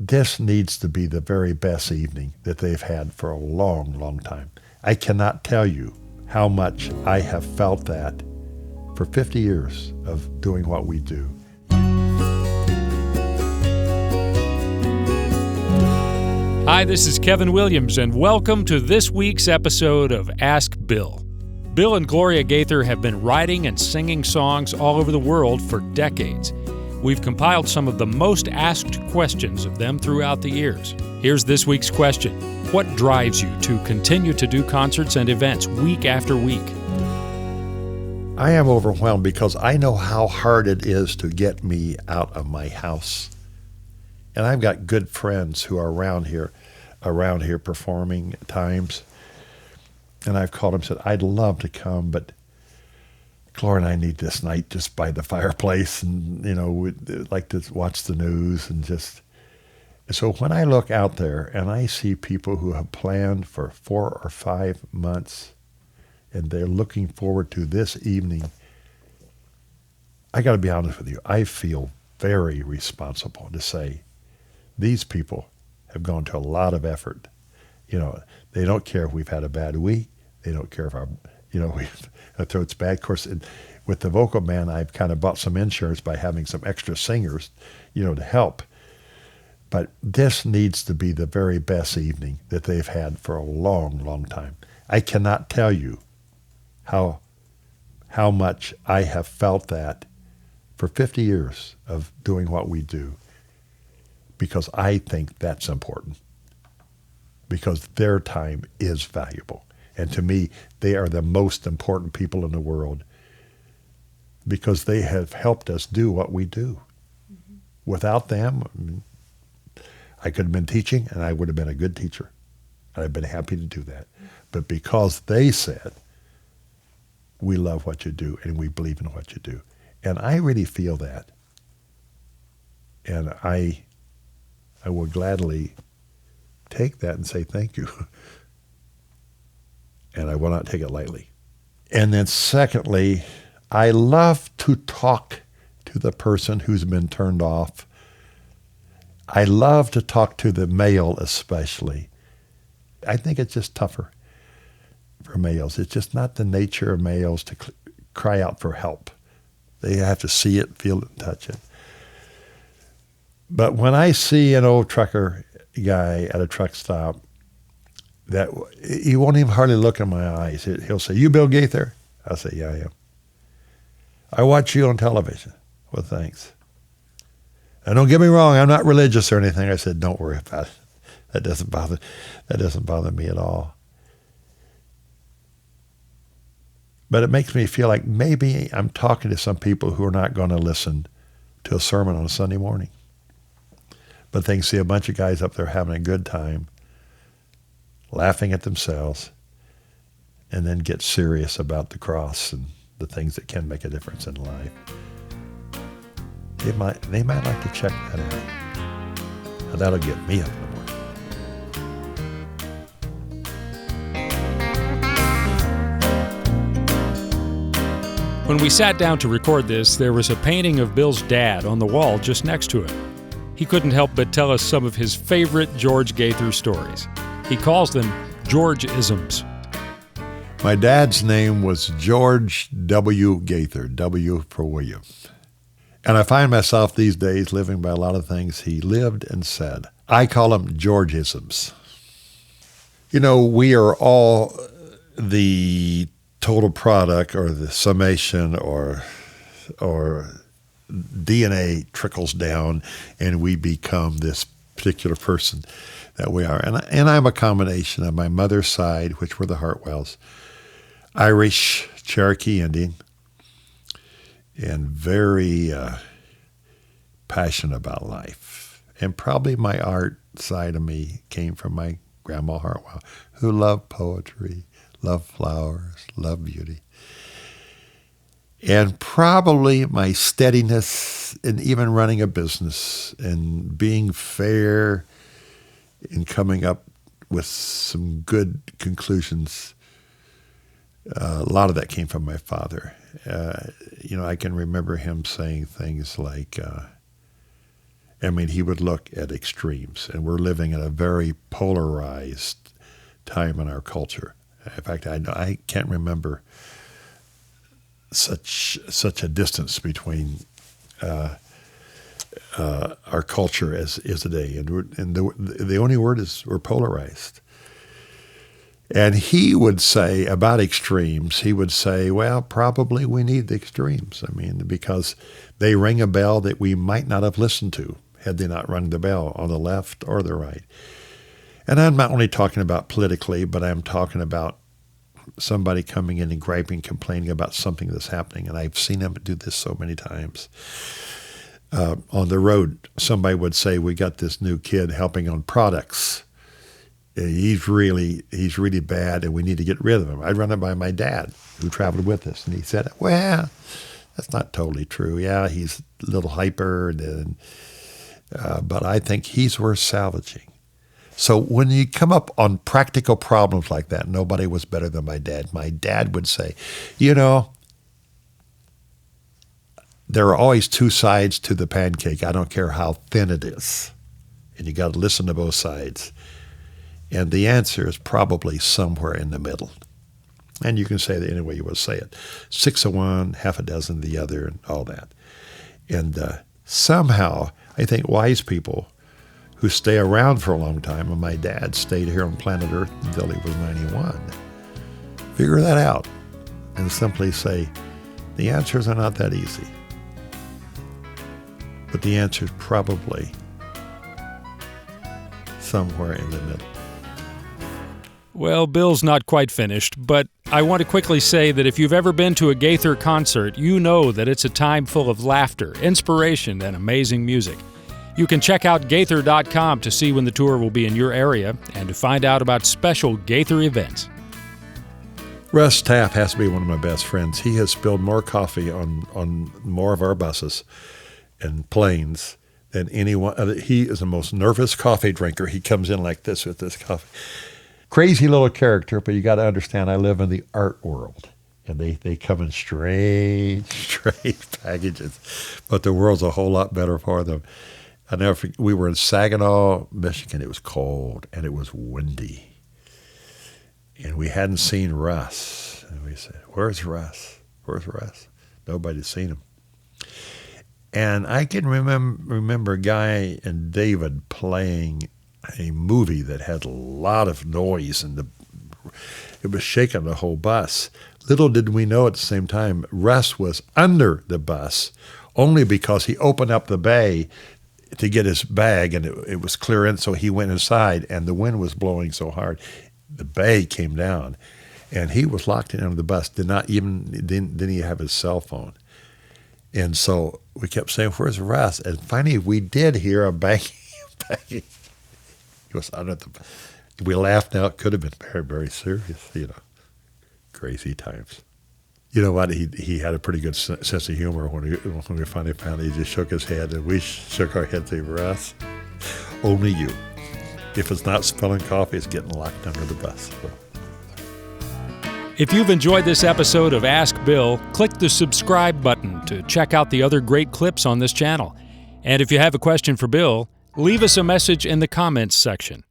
this needs to be the very best evening that they've had for a long, long time. I cannot tell you how much I have felt that for 50 years of doing what we do. Hi, this is Kevin Williams, and welcome to this week's episode of Ask Bill. Bill and Gloria Gaither have been writing and singing songs all over the world for decades. We've compiled some of the most asked questions of them throughout the years. Here's this week's question. What drives you to continue to do concerts and events week after week? I am overwhelmed because I know how hard it is to get me out of my house. And I've got good friends who are around here performing at times. And I've called them and said, I'd love to come, but Gloria and I need this night just by the fireplace, and, we'd like to watch the news and just. So when I look out there and I see people who have planned for 4 or 5 months and they're looking forward to this evening, I got to be honest with you, I feel very responsible to say these people have gone to a lot of effort. They don't care if we've had a bad week. They don't care if our throat's bad. Of course, with the vocal band, I've kind of bought some insurance by having some extra singers, to help. But this needs to be the very best evening that they've had for a long, long time. I cannot tell you how much I have felt that for 50 years of doing what we do, because I think that's important, because their time is valuable. And to me, they are the most important people in the world because they have helped us do what we do. Mm-hmm. Without them, I could have been teaching, and I would have been a good teacher. And I've been happy to do that. But because they said, we love what you do, and we believe in what you do. And I really feel that. And I will gladly take that and say thank you. And I will not take it lightly. And then secondly, I love to talk to the person who's been turned off. I love to talk to the male especially. I think it's just tougher for males. It's just not the nature of males to cry out for help. They have to see it, feel it, and touch it. But when I see an old trucker guy at a truck stop, that he won't even hardly look in my eyes. He'll say, "You Bill Gaither?" I'll say, "Yeah, I am." "I watch you on television." "Well, thanks." "And don't get me wrong, I'm not religious or anything." I said, "Don't worry about it. That doesn't bother me at all." But it makes me feel like maybe I'm talking to some people who are not going to listen to a sermon on a Sunday morning. But they can see a bunch of guys up there having a good time, laughing at themselves, and then get serious about the cross and the things that can make a difference in life. They might like to check that out. And that'll get me up in the morning. When we sat down to record this, there was a painting of Bill's dad on the wall just next to him. He couldn't help but tell us some of his favorite George Gaither stories. He calls them George-isms. My dad's name was George W. Gaither, W for William. And I find myself these days living by a lot of things he lived and said. I call them George-isms. We are all the total product or the summation or DNA trickles down and we become this particular person that we are. And I'm a combination of my mother's side, which were the Hartwells, Irish, Cherokee Indian, and very passionate about life. And probably my art side of me came from my Grandma Hartwell, who loved poetry, loved flowers, loved beauty. And probably my steadiness in even running a business and being fair and coming up with some good conclusions. A lot of that came from my father. I can remember him saying things like, I mean, he would look at extremes, and we're living in a very polarized time in our culture. In fact, I can't remember such a distance between our culture as is today, and the only word is we're polarized. And he would say about extremes, he would say, well, probably we need the extremes. I mean, because they ring a bell that we might not have listened to had they not rung the bell on the left or the right. And I'm not only talking about politically, but I'm talking about somebody coming in and griping, complaining about something that's happening. And I've seen them do this so many times. On the road, somebody would say, we got this new kid helping on products. He's really bad, and we need to get rid of him. I'd run it by my dad, who traveled with us, and he said, well, that's not totally true. Yeah, he's a little hyper, but I think he's worth salvaging. So when you come up on practical problems like that, nobody was better than my dad. My dad would say, there are always two sides to the pancake. I don't care how thin it is. And you got to listen to both sides. And the answer is probably somewhere in the middle. And you can say that any way you want to say it. 6 of one, half a dozen of the other, and all that. And somehow, I think wise people who stay around for a long time, and my dad stayed here on planet Earth until he was 91, figure that out and simply say, the answers are not that easy. But the answer is probably somewhere in the middle. Well, Bill's not quite finished, but I want to quickly say that if you've ever been to a Gaither concert, you know that it's a time full of laughter, inspiration, and amazing music. You can check out Gaither.com to see when the tour will be in your area and to find out about special Gaither events. Russ Taff has to be one of my best friends. He has spilled more coffee on more of our buses and planes than anyone. He is the most nervous coffee drinker. He comes in like this with this coffee. Crazy little character, but you got to understand, I live in the art world, and they come in strange packages, but the world's a whole lot better for them. I never forget, we were in Saginaw, Michigan. It was cold, and it was windy, and we hadn't seen Russ. And we said, where's Russ? Where's Russ? Nobody's seen him. And I can remember Guy and David playing a movie that had a lot of noise, and it was shaking the whole bus. Little did we know at the same time, Russ was under the bus only because he opened up the bay to get his bag, and it was clear in, so he went inside, and the wind was blowing so hard, the bay came down, and he was locked in under the bus. Didn't even have his cell phone, and so we kept saying, "Where's Russ?" And finally, we did hear a banging. He was under the. We laughed now. It could have been very, very serious. Crazy times. You know what? He had a pretty good sense of humor when we finally found it. He just shook his head, and we shook our heads and Russ, only you. If it's not spilling coffee, it's getting locked under the bus. So. If you've enjoyed this episode of Ask Bill, click the subscribe button to check out the other great clips on this channel. And if you have a question for Bill, leave us a message in the comments section.